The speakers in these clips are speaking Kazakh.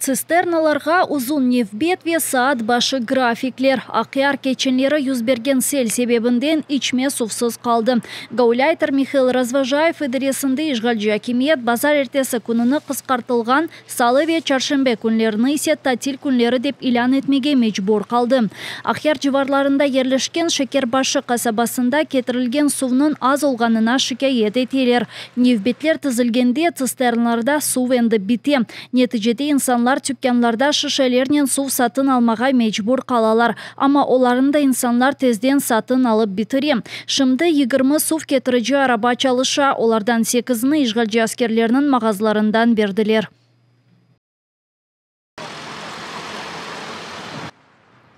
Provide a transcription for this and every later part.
Цистерналарга узун нефбетве саат башы графиклер. Акыяр кеченлері юзберген сел себебінден ичме сувсыз қалды. Гауляйтер Михаил Разважаев идересінде ишгалжы акимиет базар эртесі күніні қысқартылған салы ве чаршембе күнлеріні исе татил күнлері деп илан етмеге мечбур қалды. Акыяр жыварларында ерлешкен Шекербашы қасабасында кетірілген сувның аз олғанына шикает етелер. Нефбетлер тізілгенде цистерналарда сув енді бите. Нетижеде инсанлар түккенларда шишелернен сув сатын алмаға мечбур қалалар. Ама оларында инсанлар тезден сатын алып бітіре. Шымды 20 сув кетіріжі араба чалыша, олардан 8-ні ишгалжы аскерлерінің мағазларындан берділер.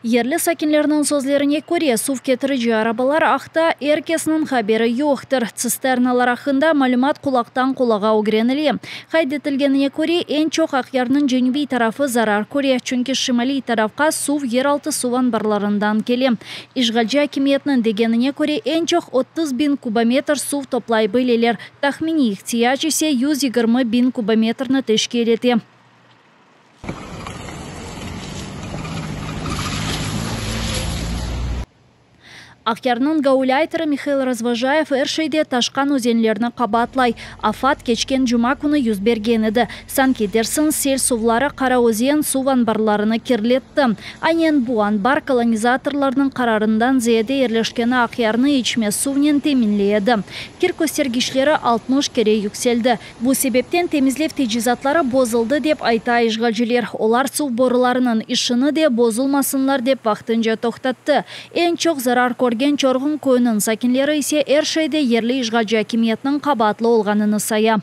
Ерлі сакинлерінің сөзлеріне көре сув кетіріжі арабалар ақта еркесінің хабері йоқтыр. Цистерналар ақында малюмат құлақтан құлаға огренілі. Хайдетілгеніне көре ең чоқ ақярның женюбей тарафы зарар көре, чүнкі шимали тарафқа сув ералты суван барларындан келе. Ишгалжы акимиетінің дегеніне көре ең чоқ 30 бин кубометр сув топлай бөлелер. Тахмини ихтияж есе 120 бин кубометрны тешкелеті. Акярның гауляйтері Михаил Разважаев әршейде ташқан өзенлеріні қабатлай. Афат кечкен жұма күні юзберген еді. Сан-Кедерсін сел сувлары қара өзен суван барларыны керлетті. Айнен буан бар колонизаторларының қарарындан зеде ерлешкені акярны ичме сувнен темінлейді. Кир көстергішлері 60 кере юкселді. Бұл себептен темізлев тежизатлары бозылды деп айта ишгалжылер. Олар сув борыларының ішіні де бозылмасынлар деп вақтынжа тоқтатты. Ең чоқ зарар көрген чорғын көйінің сакинлері есе әршейде ерлі ишгалжы акимиетінің қабатлы олғаныны сая.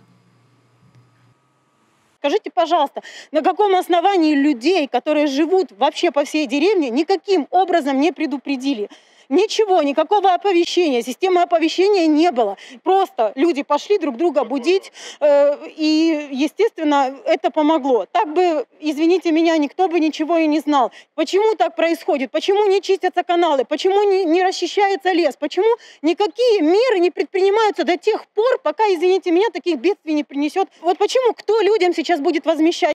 Скажите, пожалуйста, на каком основании людей, которые живут вообще по всей деревне, никаким образом не предупредили? Ничего, никакого оповещения, системы оповещения не было. Просто люди пошли друг друга будить, и, естественно, это помогло. Так бы, извините меня, никто бы ничего и не знал. Почему так происходит? Почему не чистятся каналы? Почему не расчищается лес? Почему никакие меры не предпринимаются до тех пор, пока, извините меня, таких бедствий не принесет? Вот почему, кто людям сейчас будет возмещать?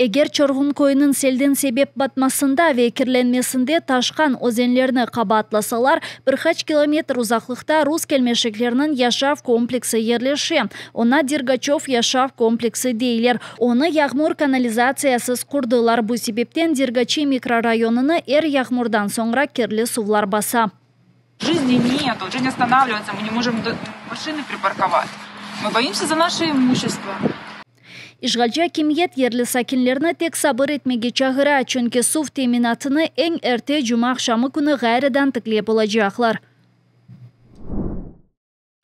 Егер чорғын көйінің селден себеп батмасында векерленмесінде ташқан өзенлеріні қабатласалар, бірқач километр ұзақлықта рус келмешектерінің яшав комплексы ерлеше. Она Дергачев яшав комплексы дейлер. Оны яғмур канализациясыз құрдылар. Бұл себептен Дергачи микрорайоныны яғмурдан соңра керлі сувлар баса. Жизни нет, жизнь останавливается, мы не можем машины припарковать. Мы боимся за наше имущество. Ишгалжы акимиет ерлі сакинлеріні тек сабыр етмеге чағыра, чөнке сув теминатыны ең әрте жұма ақшамы күні ғайрыдан тікле болажақлар.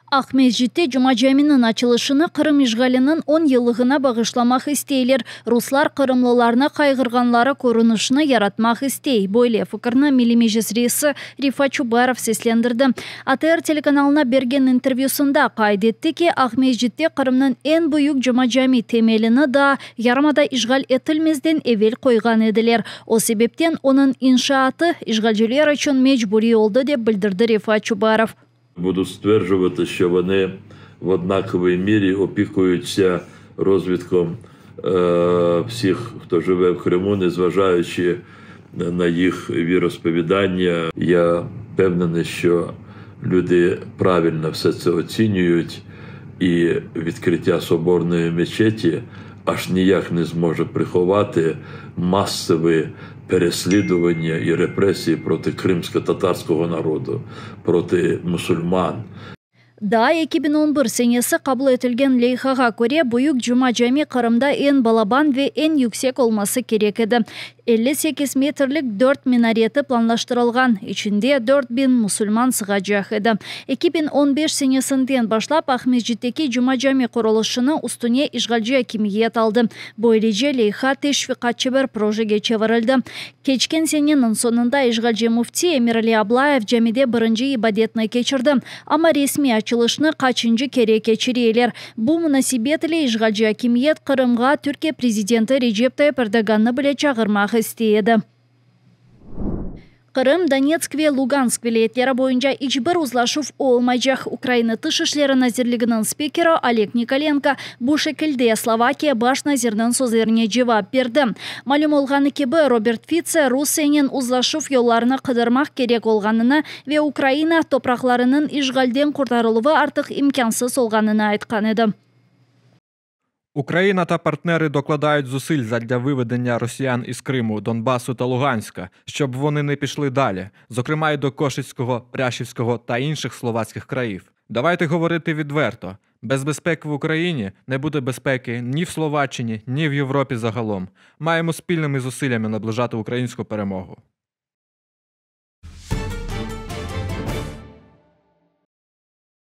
Ахмезжитте жұма жаминын açılышыны Қырым ишгалінің 10 йылығына бағышламақ істейлер. Руслар қырымлыларына қайғырғанлары көрінішіні яратмақ істей. Бойле фықырны милимежес рейсі Рифа Чубаров сеслендірді. АТР телеканалына берген интервьюсында қайдетті ке Ахмезжитте Қырымның ең бұйық жұма жами темеліні да ярмада ишгал етілмезден евел қойған еділер. О себептен оның иншааты ишгалжылер үшін мечбури олды деп білдірді Рифа Чубаров. Буду стверджувати, що вони в однаковій мірі опікуються розвитком всіх, хто живе в Криму, незважаючи на їх віросповідання. Я впевнений, що люди правильно все це оцінюють, і відкриття соборної мечеті аж ніяк не зможе приховати масові переслідування і репресії проти кримсько-татарського народу, проти мусульман. Да, 2011 сенесі қабыл етілген лейхаға көре бұйық жұма жами Қырымда ең балабан ве ең yüksek olması керек еді. 58 метрлік 4 минареті планлаштырылған. Içinde 4000 musulman sığacak edi. 2015 senesinden başlap Ахмеджиттеки Жума жами құрылышыны устуне işgalci hakimiyet aldı. Bu erece leyha teşvikatçı bir projege çevirildi. Keçken senenin sonunda işgalci mufti Emirali Ablayev camide birinci ibadetini keçirdi. Ama resmi açılışını kaçıncı kere keçiriyeler. Bu münasibet ile işgalci hakimiyet Kırımga Türkiye Prezidenti Recep Tayyip Erdoğan'ı bile çağırmak istedi. Kırım, Donetsk ve Lugansk vilayetleri boyunca hiçbir uzlaşıp olmayacak. Ukrayna Dış İşleri Nazirliğinin spikeri Oleg Nikolenko bu şekilde Slovakiya baş nazirinin sözlerine cevap verdi. Malum olğanı gibi Robert Fico Rusiyanın uzlaşıp yollarını kıdırmak gerek olğanını ve Ukrayna topraklarının işgalden kurtarılığı artık imkansız olğanını aytkan edi. Україна та партнери докладають зусиль задля виведення росіян із Криму, Донбасу та Луганська, щоб вони не пішли далі, зокрема й до Кошицького, Пряшівського та інших словацьких країв. Давайте говорити відверто. Без безпеки в Україні не буде безпеки ні в Словаччині, ні в Європі загалом. Маємо спільними зусиллями наближати українську перемогу.